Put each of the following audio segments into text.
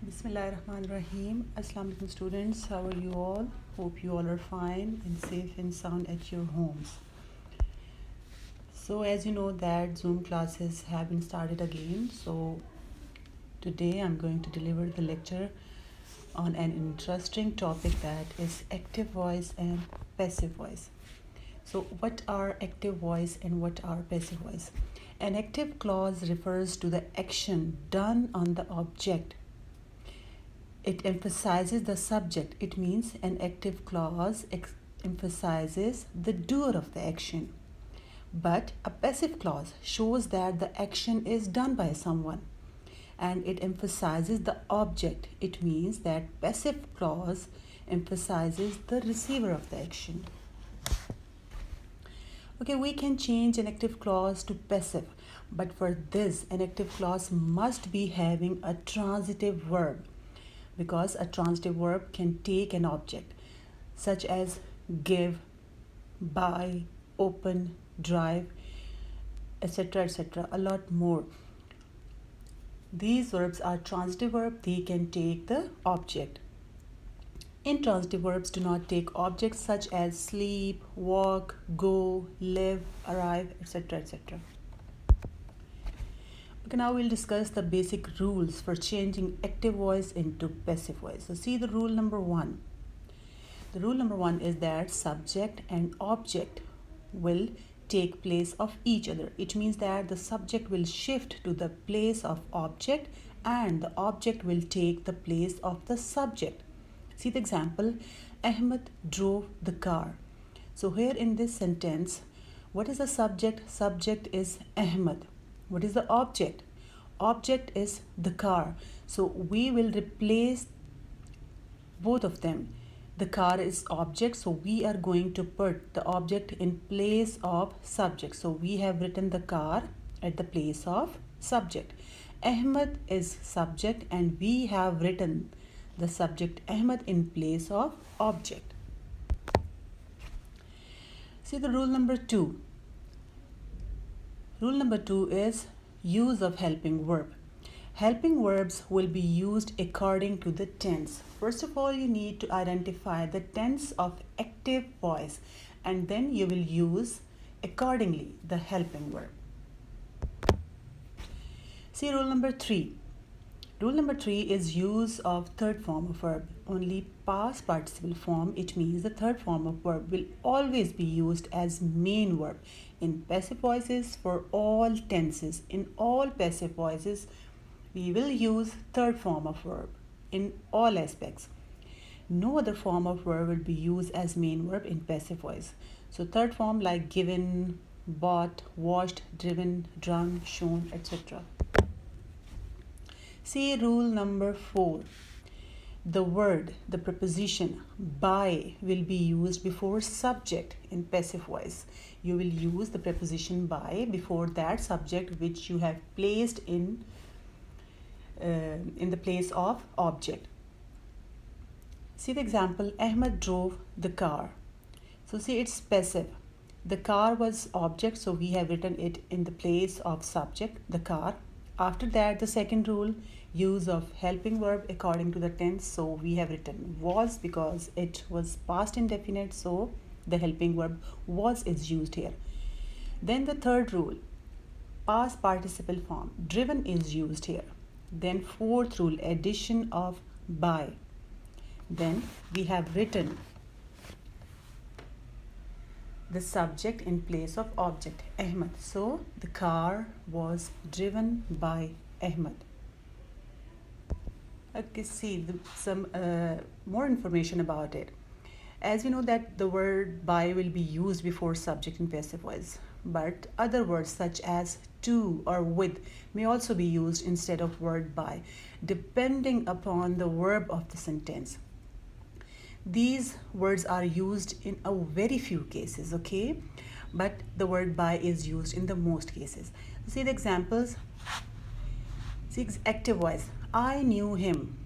Bismillahirrahmanirrahim. Assalamu alaikum students. How are you all? Hope you all are fine and safe and sound at your homes. So as you know that Zoom classes have been started again. So today I'm going to deliver the lecture on an interesting topic that is active voice and passive voice. So what are active voice and what are passive voice? An active clause refers to the action done on the object. It emphasizes the subject. It means an active clause emphasizes the doer of the action. But a passive clause shows that the action is done by someone and it emphasizes the object. It means that passive clause emphasizes the receiver of the action. Okay, we can change an active clause to passive, but for this, an active clause must be having a transitive verb, because a transitive verb can take an object such as give, buy, open, drive, etc., a lot more. These verbs are transitive verbs. They can take the object. Intransitive verbs do not take objects such as sleep, walk, go, live, arrive, etc. Okay, now we'll discuss the basic rules for changing active voice into passive voice. So see the rule number 1. The rule number 1 is that subject and object will take place of each other. It means that the subject will shift to the place of object and the object will take the place of the subject. See the example, Ahmed drove the car. So here in this sentence, what is the subject? Subject is Ahmed. What is the object? Object is the car. So we will replace both of them. The car is object, so we are going to put the object in place of subject. So we have written the car at the place of subject. Ahmed is subject and we have written the subject Ahmed in place of object. See the rule number 2. Rule number 2 is use of helping verb. Helping verbs will be used according to the tense. First of all, you need to identify the tense of active voice and then you will use accordingly the helping verb. See rule number 3. Rule number 3 is use of third form of verb. Only past participle form, it means the third form of verb will always be used as main verb. In passive voices, for all tenses, in all passive voices, we will use third form of verb in all aspects. No other form of verb will be used as main verb in passive voice. So third form like given, bought, washed, driven, drunk, shown, etc. See rule number 4. The word, the preposition by will be used before subject in passive voice. You will use the preposition by before that subject which you have placed in the place of object. See the example, Ahmed drove the car. So see it's passive. The car was object, so we have written it in the place of subject, the car. After that, the second rule, use of helping verb according to the tense. So we have written was because it was past indefinite, so the helping verb was is used here. Then the third rule, past participle form, driven is used here. Then fourth rule, addition of by. Then we have written the subject in place of object, Ahmed. So the car was driven by Ahmed. Okay, see some more information about it. As we know that the word by will be used before subject in passive voice, but other words such as to or with may also be used instead of word by, depending upon the verb of the sentence. These words are used in a very few cases, okay? But the word by is used in the most cases. See the examples. See active voice. I knew him.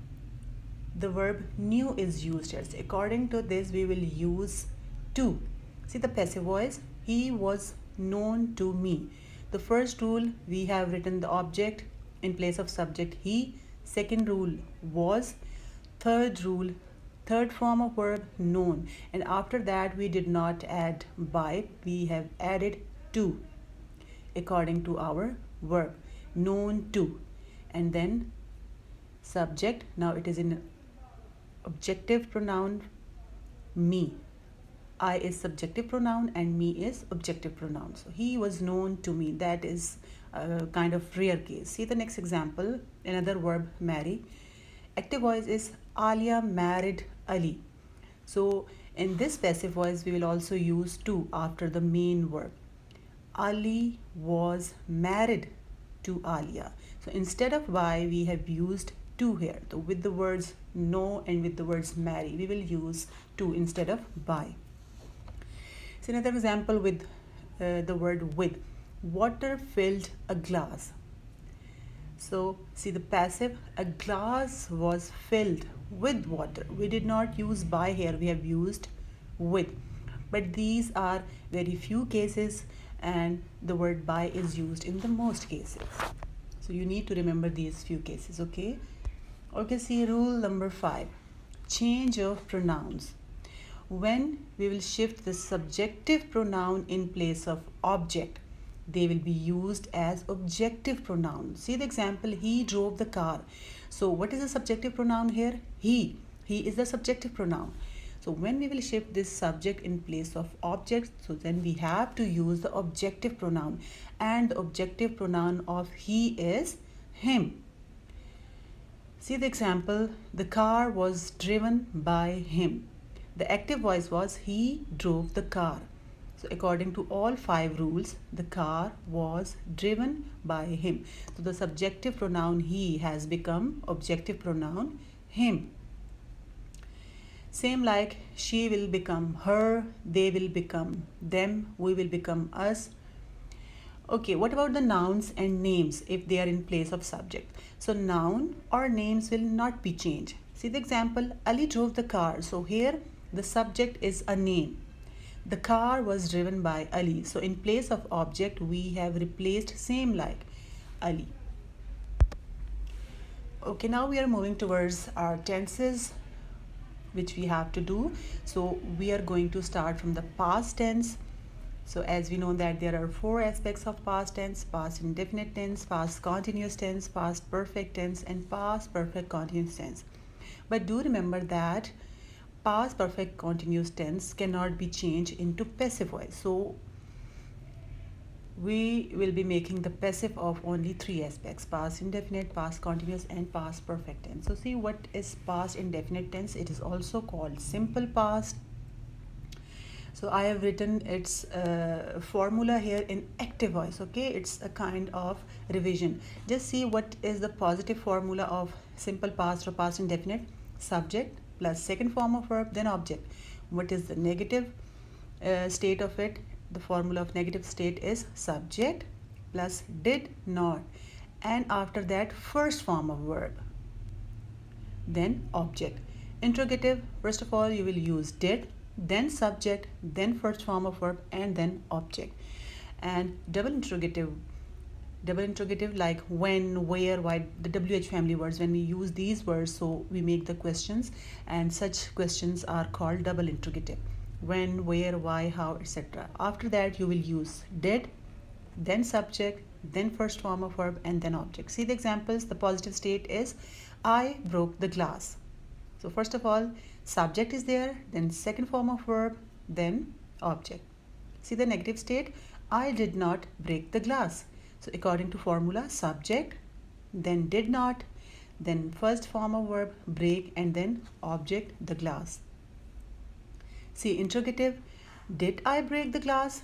The verb knew is used here. So according to this, we will use to. See the passive voice. He was known to me. The first rule, we have written the object in place of subject he. second rule was, third rule, third form of verb known, and after that we did not add by, we have added to according to our verb, known to, and then subject. Now it is in objective pronoun, me. I is subjective pronoun and me is objective pronoun. So he was known to me. That is a kind of rare case. See the next example, another verb, marry. Active voice is Alia married Ali. So in this passive voice we will also use to after the main verb. Ali was married to Alia. So instead of by, we have used to here. So with the words no and with the words marry, we will use to instead of by. So another example with the word with. Water filled a glass. So see the passive, a glass was filled with water. We did not use by here, we have used with. But these are very few cases and the word by is used in the most cases. So you need to remember these few cases, okay? Okay, see rule number 5, change of pronouns. When we will shift the subjective pronoun in place of object, they will be used as objective pronoun. See the example, he drove the car. So what is the subjective pronoun here? He is the subjective pronoun. So when we will shift this subject in place of object, so then we have to use the objective pronoun, and the objective pronoun of he is him. See the example, the car was driven by him. The active voice was he drove the car. So according to all 5 rules, the car was driven by him. So the subjective pronoun he has become objective pronoun him. Same like she will become her, they will become them, we will become us. Okay, what about the nouns and names if they are in place of subject? So noun or names will not be changed. See the example, Ali drove the car. So here the subject is a name. The car was driven by Ali. So in place of object we have replaced same like Ali. Okay, now we are moving towards our tenses which we have to do. So we are going to start from the past tense. So as we know that there are 4 aspects of past tense: past indefinite tense, past continuous tense, past perfect tense, and past perfect continuous tense. But do remember that past perfect continuous tense cannot be changed into passive voice. So we will be making the passive of only 3 aspects: past indefinite, past continuous, and past perfect tense. So see what is past indefinite tense. It is also called simple past. So I have written its formula here in active voice, okay? It's a kind of revision. Just see what is the positive formula of simple past or past indefinite: subject plus second form of verb, then object. What is the negative state of it? The formula of negative state is subject plus did not, and after that first form of verb, then object. Interrogative, first of all you will use did, then subject, then first form of verb, and then object. And double interrogative like when, where, why, the WH family words, when we use these words, so we make the questions, and such questions are called double interrogative: when, where, why, how, etc. After that you will use did, then subject, then first form of verb, and then object. See the examples. The positive state is I broke the glass. So first of all subject is there, then second form of verb, then object. See the negative state, I did not break the glass. So according to formula, subject, then did not, then first form of verb break, and then object the glass. See interrogative, did I break the glass?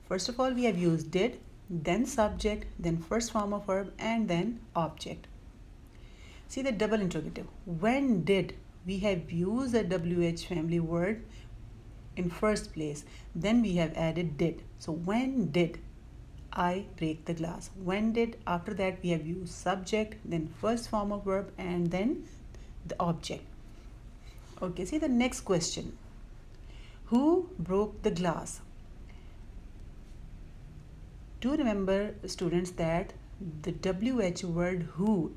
First of all we have used did, then subject, then first form of verb, and then object. See the double interrogative, when did? We have used a WH family word in first place, then we have added did. So when did I break the glass? When did? After that we have used subject, then first form of verb, and then the object. Okay, see the next question, who broke the glass? Do remember students that the WH word who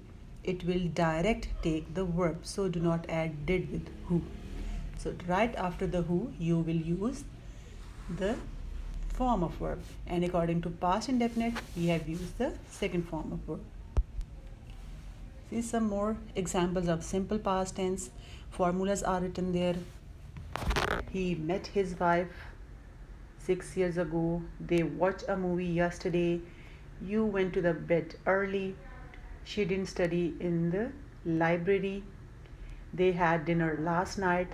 it will direct take the verb. So do not add did with who. So right after the who, you will use the form of verb. And according to past indefinite, we have used the second form of verb. See some more examples of simple past tense. Formulas are written there. He met his wife 6 years ago. They watched a movie yesterday. You went to the bed early. She didn't study in the library. They had dinner last night.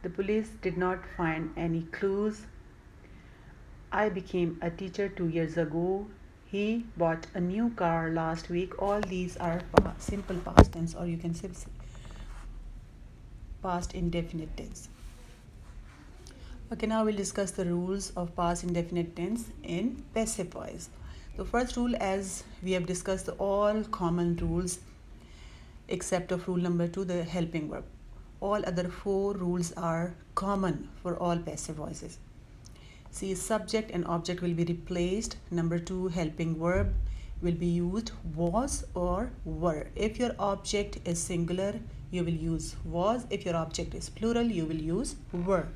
The police did not find any clues. I became a teacher 2 years ago. He bought a new car last week. All these are simple past tense, or you can say past indefinite tense. Okay, now we'll discuss the rules of past indefinite tense in passive voice. The first rule, as we have discussed all common rules except of rule number 2, the helping verb. All other 4 rules are common for all passive voices. See, subject and object will be replaced. Number 2, helping verb will be used was or were. If your object is singular, you will use was. If your object is plural, you will use were.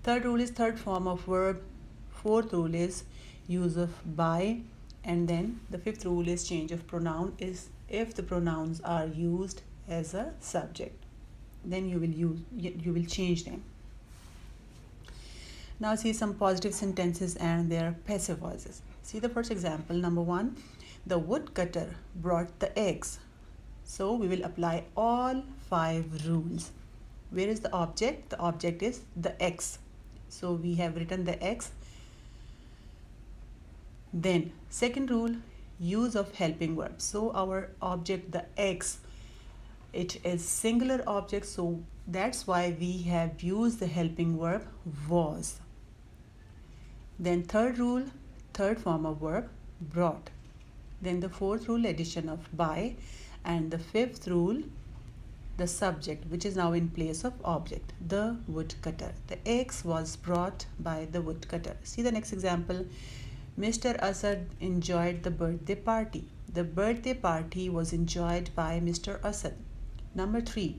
Third rule is third form of verb. Fourth rule is use of by. And then the fifth rule is change of pronoun, is if the pronouns are used as a subject, then you will change them. Now see some positive sentences and their passive voices. See the first example, number 1, the woodcutter brought the eggs. So we will apply all 5 rules. Where is the object? The object is the X. So we have written the X. Then second rule, use of helping verb. So our object, the X, it is singular object, so that's why we have used the helping verb was. Then third rule, third form of verb, brought. Then the fourth rule, addition of by. And the fifth rule, the subject, which is now in place of object, the woodcutter. The eggs was brought by the woodcutter. See the next example. Mr. Asad enjoyed the birthday party. The birthday party was enjoyed by Mr. Asad. Number 3,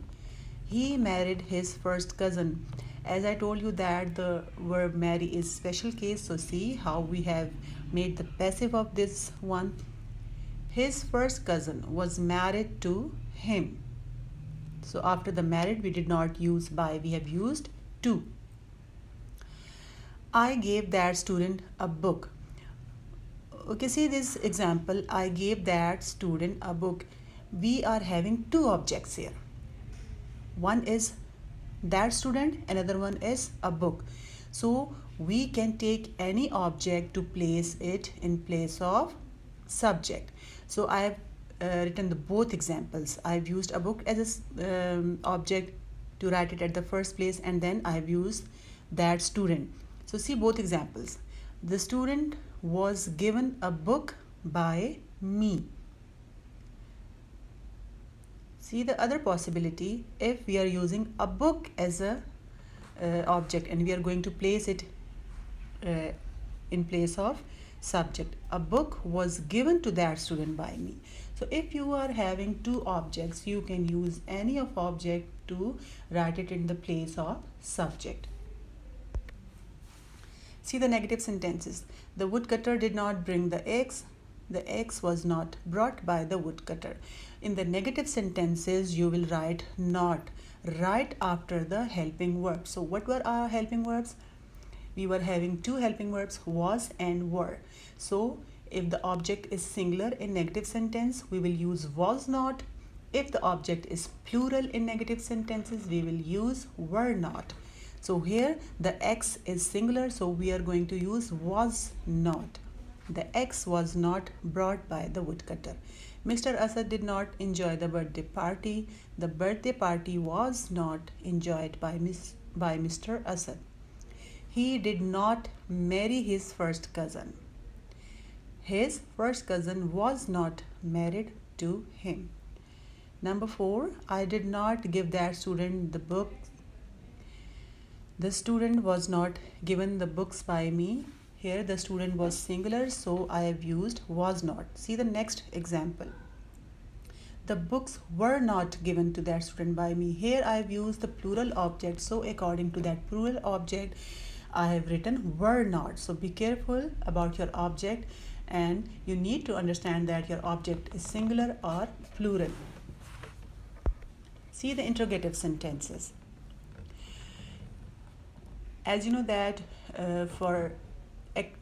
he married his first cousin. As I told you that the verb marry is special case, so see how we have made the passive of this one. His first cousin was married to him. So after the married, we did not use by, we have used to. I gave that student a book. Okay, see this example, I gave that student a book. We are having 2 objects here. One is that student, another one is a book. So we can take any object to place it in place of subject. So I have written the both examples. I've used a book as a object to write it at the first place, and then I've used that student. So see both examples. The student was given a book by me. See the other possibility, if we are using a book as a object and we are going to place it in place of subject. A book was given to that student by me. So if you are having 2 objects, you can use any of object to write it in the place of subject. See the negative sentences. The woodcutter did not bring the eggs. The eggs was not brought by the woodcutter. In the negative sentences, you will write not right after the helping verb. So what were our helping verbs? We were having 2 helping verbs, was and were. So if the object is singular in negative sentence, we will use was not. If the object is plural in negative sentences, we will use were not. So here the X is singular, so we are going to use was not. The X was not brought by the woodcutter. Mr. Asad did not enjoy the birthday party. The birthday party was not enjoyed by Mr. Asad. He did not marry his first cousin. His first cousin was not married to him. Number 4, I did not give that student the book. The student was not given the books by me. Here the student was singular, so I have used was not. See the next example. the books were not given to that student by me. Here I have used the plural object, so according to that plural object I have written were not. So be careful about your object, and you need to understand that your object is singular or plural. See the interrogative sentences. As you know that for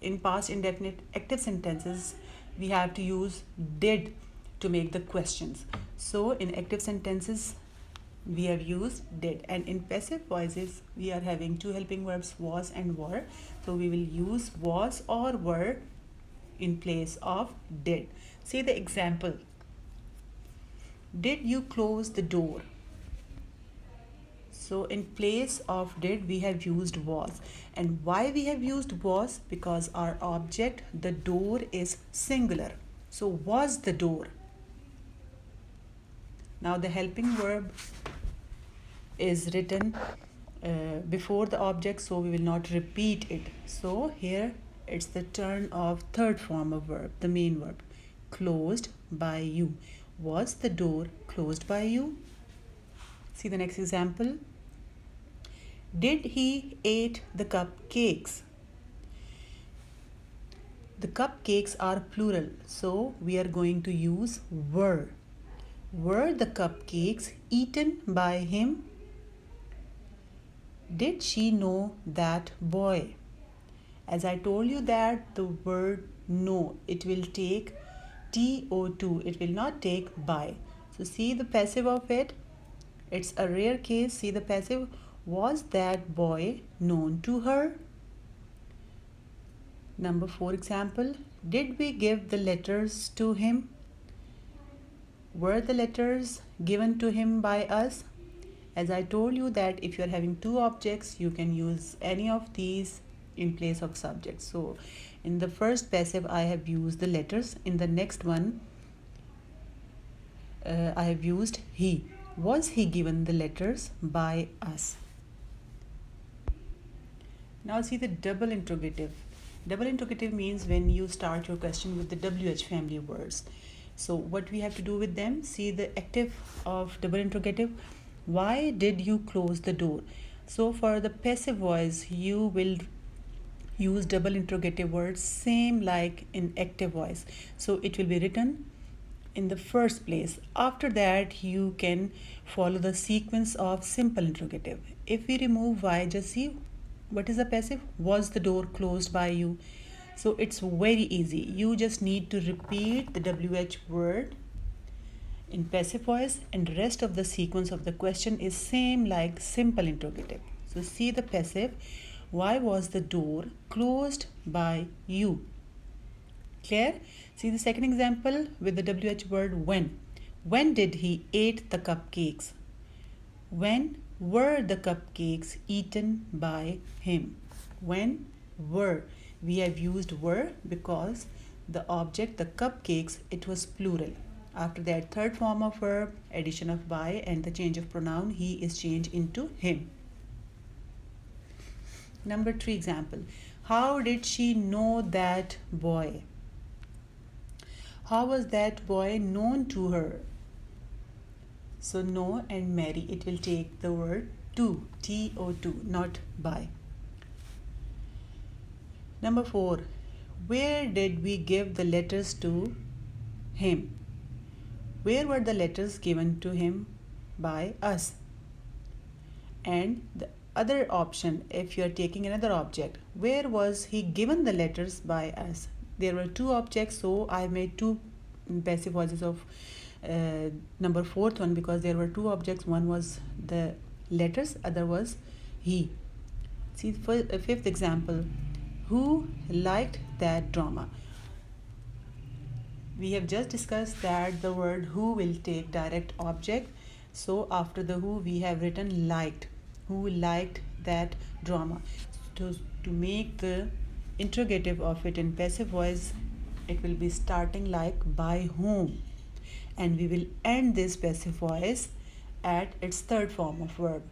in past indefinite active sentences we have to use did to make the questions. So in active sentences we have used did, and in passive voices we are having two helping verbs, was and were. So we will use was or were in place of did. See the example. Did you close the door? So in place of did we have used was. And why we have used was? Because our object, the door, is singular. So was the door. Now the helping verb is written before the object, so we will not repeat it. So here it's the turn of third form of verb, the main verb. Closed by you. Was the door closed by you? See the next example. Did he ate the cupcakes? The cupcakes are plural, so we are going to use were. Were the cupcakes eaten by him? Did she know that boy? As I told you that the word know, it will take to, it will not take by. So see the passive of it. It's a rare case. See the passive. Was that boy known to her? Number 4 example. Did we give the letters to him? Were the letters given to him by us? As I told you that if you are having two objects, you can use any of these in place of subject. So in the first passive I have used the letters. In the next one I have used he. Was he given the letters by us? Now see the double interrogative. Double interrogative means when you start your question with the WH family words. So what we have to do with them? See the active of double interrogative. Why did you close the door? So for the passive voice, you will use double interrogative words same like in active voice. So it will be written in the first place. After that you can follow the sequence of simple interrogative. If we remove why, just see what is the passive. Was the door closed by you? So it's very easy. You just need to repeat the WH word in passive voice, and rest of the sequence of the question is same like simple interrogative. So see the passive. Why was the door closed by you? Clear? See the second example with the WH word when. When did he eat the cupcakes? When were the cupcakes eaten by him? When were. We have used were because the object, the cupcakes, it was plural. After that third form of verb, addition of by and the change of pronoun, he is changed into him. Number 3 example. How did she know that boy? How was that boy known to her? So know and marry, it will take the word to, to, not by. Number 4. Where did we give the letters to him? Where were the letters given to him by us? And the other option, if you are taking another object, where was he given the letters by us? There were two objects, so I made two passive voices of number 4th one because there were two objects. One was the letters, other was he. See for a 5th example. Who liked that drama? We have just discussed that the word who will take direct object. So after the who we have written liked. Who liked that drama? To make the interrogative of it in passive voice, it will be starting like by whom. And we will end this passive voice at its third form of verb.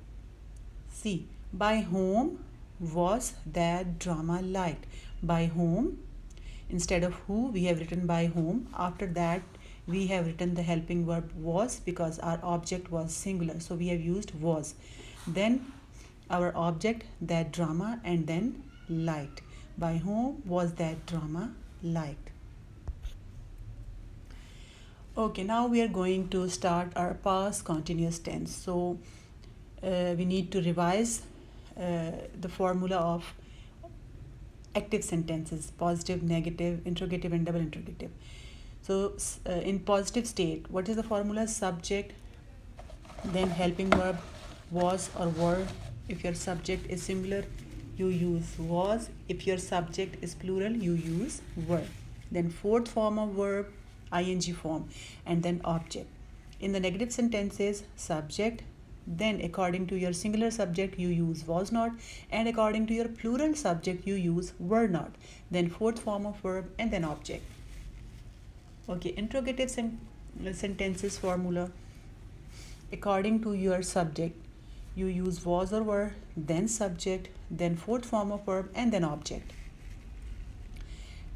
See, by whom was that drama liked? By whom? Instead of who, we have written by whom. After that, we have written the helping verb was because our object was singular, so we have used was. Then our object, that drama, and then liked. By whom was that drama liked? Okay, now we are going to start our past continuous tense. So we need to revise the formula of active sentences: positive, negative, interrogative, and double interrogative. So in positive state, what is the formula? Subject, then helping verb, was or were. If your subject is singular, you use was. If your subject is plural, you use were. Then fourth form of verb, ing form, and then object. In the negative sentences, subject, then according to your singular subject you use was not, and according to your plural subject you use were not. Then fourth form of verb, and then object. Okay, interrogative sentences formula: according to your subject you use was or were, then subject, then fourth form of verb, and then object.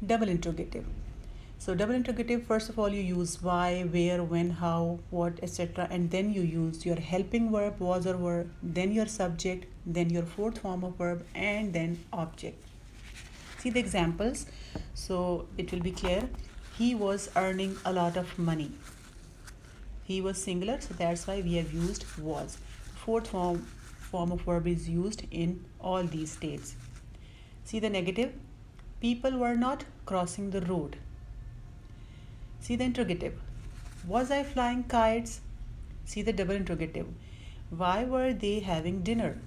Double interrogative. So double interrogative, first of all you use why, where, when, how, what, etc., and then you use your helping verb was or were, then your subject, then your fourth form of verb, and then object. See the examples so it will be clear. He was earning a lot of money. He was singular, so that's why we have used was. Fourth form of verb is used in all these states. See the negative. People were not crossing the road. See the interrogative. Was I flying kites? See the double interrogative. Why were they having dinner?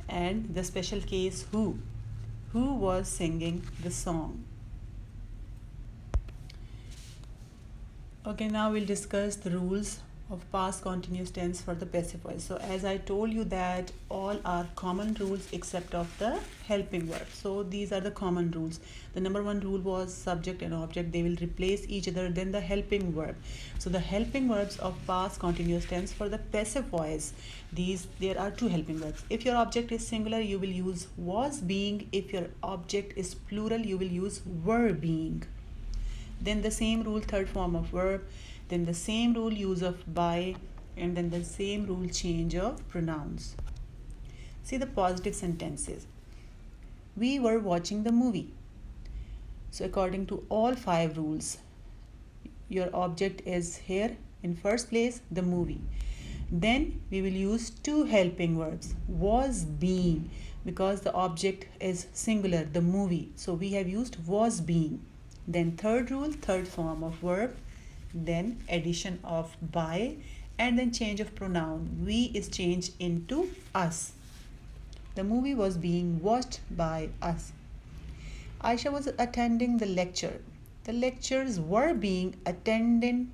And the special case, who? Who was singing the song? Okay, now we'll discuss the rules of past continuous tense for the passive voice. So as I told you that all are common rules except of the helping verb. So these are the common rules. The number one rule was subject and object, they will replace each other, then the helping verb. So the helping verbs of past continuous tense for the passive voice, there are two helping verbs. If your object is singular, you will use was being. If your object is plural, you will use were being. Then the same rule, third form of verb, then the same rule, use of by, and then the same rule, change of pronouns. See the positive sentences. We were watching the movie. So according to all five rules, your object is here in first place, the movie. Then we will use two helping verbs, was being, because the object is singular, the movie. So we have used was being. Then third rule, third form of verb, then addition of by, and then change of pronoun. We is changed into us. The movie was being watched by us. Aisha was attending the lecture. The lectures were being attended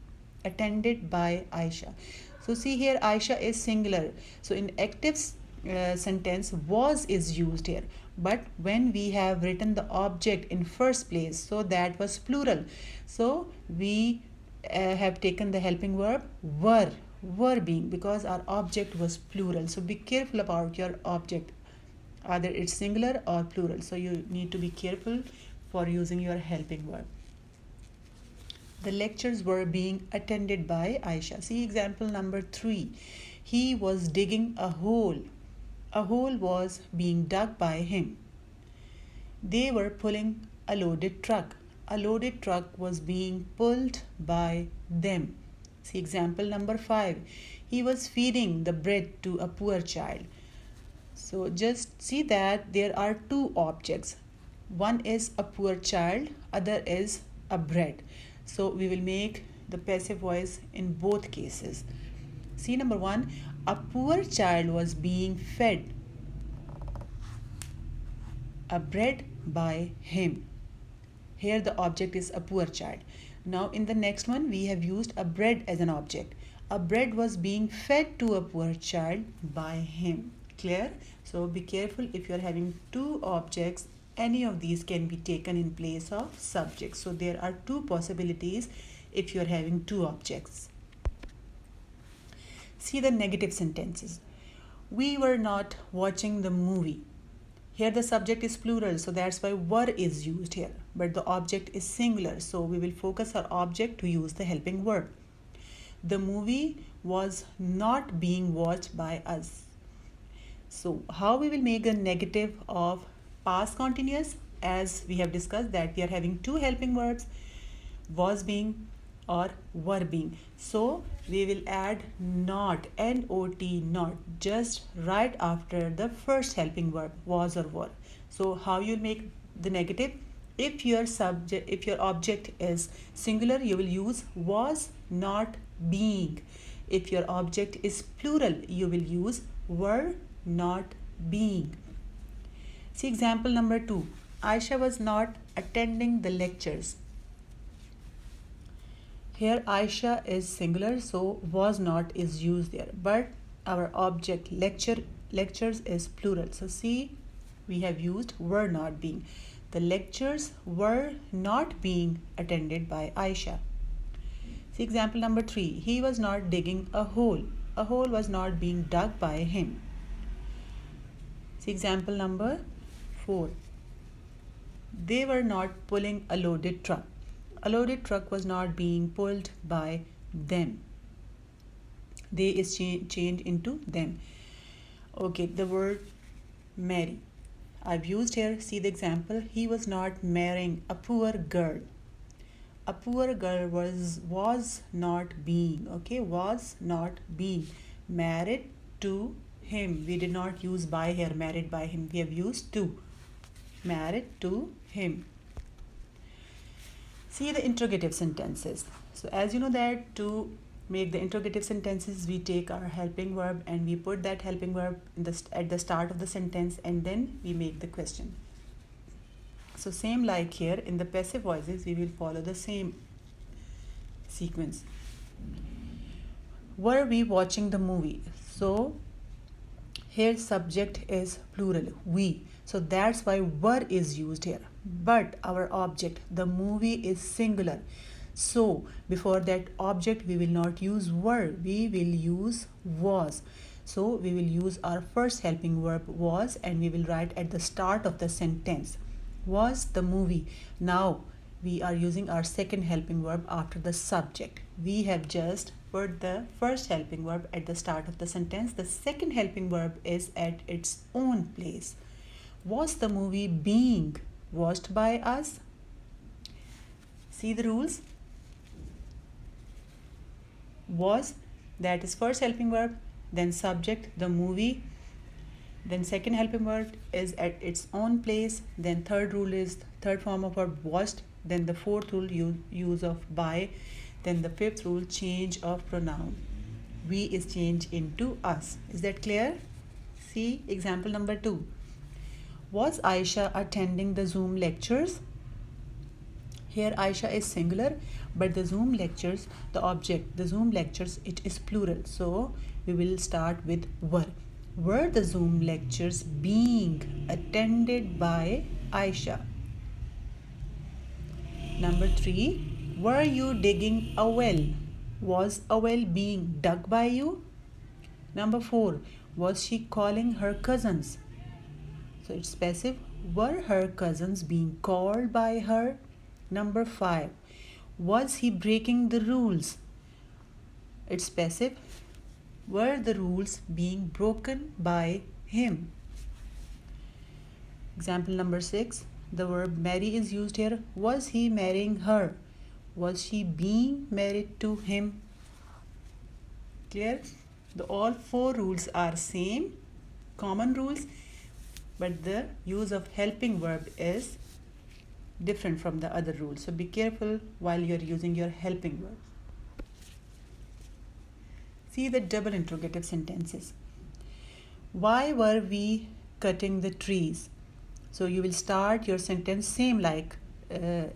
by Aisha. So see here, Aisha is singular. So in active sentence, was is used here. But when we have written the object in first place, so that was plural. So we have taken the helping verb were being, because our object was plural. So be careful about your object, either it's singular or plural. So you need to be careful for using your helping verb. The lectures were being attended by Aisha. See example number 3. He was digging a hole. A hole was being dug by him. They were pulling a loaded truck. A loaded truck was being pulled by them. See example number 5. He was feeding the bread to a poor child. So just see that there are two objects. One is a poor child, other is a bread. So we will make the passive voice in both cases. See number 1. A poor child was being fed a bread by him. Here the object is a poor child. Now in the next one we have used a bread as an object. A bread was being fed to a poor child by him. Clear? So be careful if you are having two objects, any of these can be taken in place of subject. So there are two possibilities if you are having two objects. See the negative sentences. We were not watching the movie. Here the subject is plural, so that's why were is used here, but the object is singular, so we will focus our object to use the helping verb. The movie was not being watched by us. So how we will make a negative of past continuous? As we have discussed that we are having two helping verbs, was being or were being. So we will add not, N-O-T, not, just right after the first helping verb, was or were. So how you make the negative? If your object is singular, you will use was not being. If your object is plural, you will use were not being. See example number 2. Aisha was not attending the lectures. Here Aisha is singular, so was not is used there, but our object lectures is plural. So see, we have used were not being. The lectures were not being attended by Aisha. See example number 3. He was not digging a hole. A hole was not being dug by him. See example number 4. They were not pulling a loaded truck. A loaded truck was not being pulled by them. They is changed into them. Okay, the word marry. I've used here, see the example. He was not marrying a poor girl. A poor girl was not being, okay, was not being married to him. We did not use by here, married by him. We have used to, married to him. See the interrogative sentences. So as you know that to make the interrogative sentences, we take our helping verb and we put that helping verb at the start of the sentence, and then we make the question. So same like here in the passive voices, we will follow the same sequence. Were we watching the movie? So here subject is plural, we. So that's why were is used here. But our object, the movie, is singular. So before that object, we will not use were, we will use was. So we will use our first helping verb was, and we will write at the start of the sentence. Was the movie. Now we are using our second helping verb after the subject. We have just put the first helping verb at the start of the sentence. The second helping verb is at its own place. Was the movie being watched by us? See the rules. Was, that is first helping verb, then subject, the movie, then second helping verb is at its own place, then third rule is third form of verb watched, then the fourth rule use of by, then the fifth rule change of pronoun. We is changed into us. Is that clear? See example number 2. Was Aisha attending the Zoom lectures? Here Aisha is singular, but the Zoom lectures, the object, the Zoom lectures, it is plural. So we will start with were. Were the Zoom lectures being attended by Aisha? Number 3, were you digging a well? Was a well being dug by you? Number 4, was she calling her cousins? So it's passive. Were her cousins being called by her? Number 5, was he breaking the rules? It's passive. Were the rules being broken by him? Example number 6, the verb marry is used here. Was he marrying her? Was she being married to him? Clear? All 4 rules are same, common rules, but the use of helping verb is different from the other rules. So be careful while you are using your helping verb. See the double interrogative sentences. Why were we cutting the trees? So you will start your sentence same like the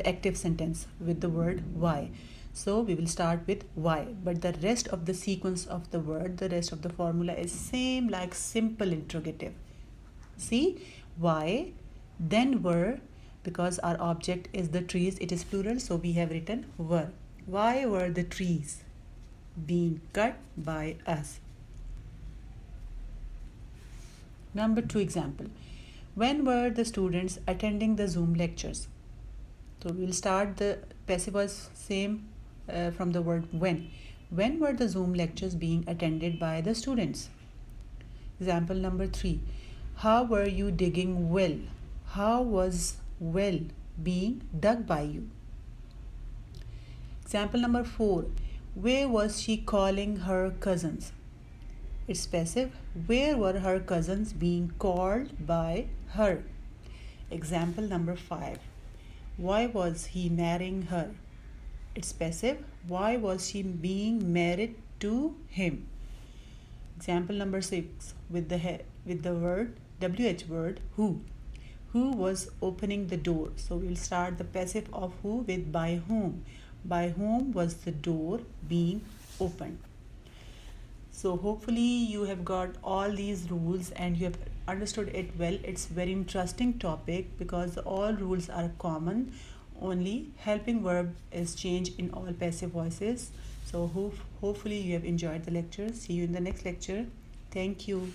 active sentence with the word why. So we will start with why, but the rest of the sequence of the word, the rest of the formula is same like simple interrogative. See, why, then were, because our object is the trees, it is plural, so we have written were. Why were the trees being cut by us? Number 2 example. When were the students attending the Zoom lectures? So we'll start the passive voice same from the word when. When were the Zoom lectures being attended by the students? Example number 3. How were you digging well? How was well being dug by you? Example number 4. Where was she calling her cousins? It's passive. Where were her cousins being called by her? Example number 5. Why was he marrying her? It's passive. Why was she being married to him? Example number 6 with the word WH word who. Who was opening the door? So we'll start the passive of who with by whom. By whom was the door being opened? So hopefully you have got all these rules and you have understood it well. It's very interesting topic because all rules are common. Only helping verb is changed in all passive voices. So hopefully you have enjoyed the lecture. See you in the next lecture. Thank you.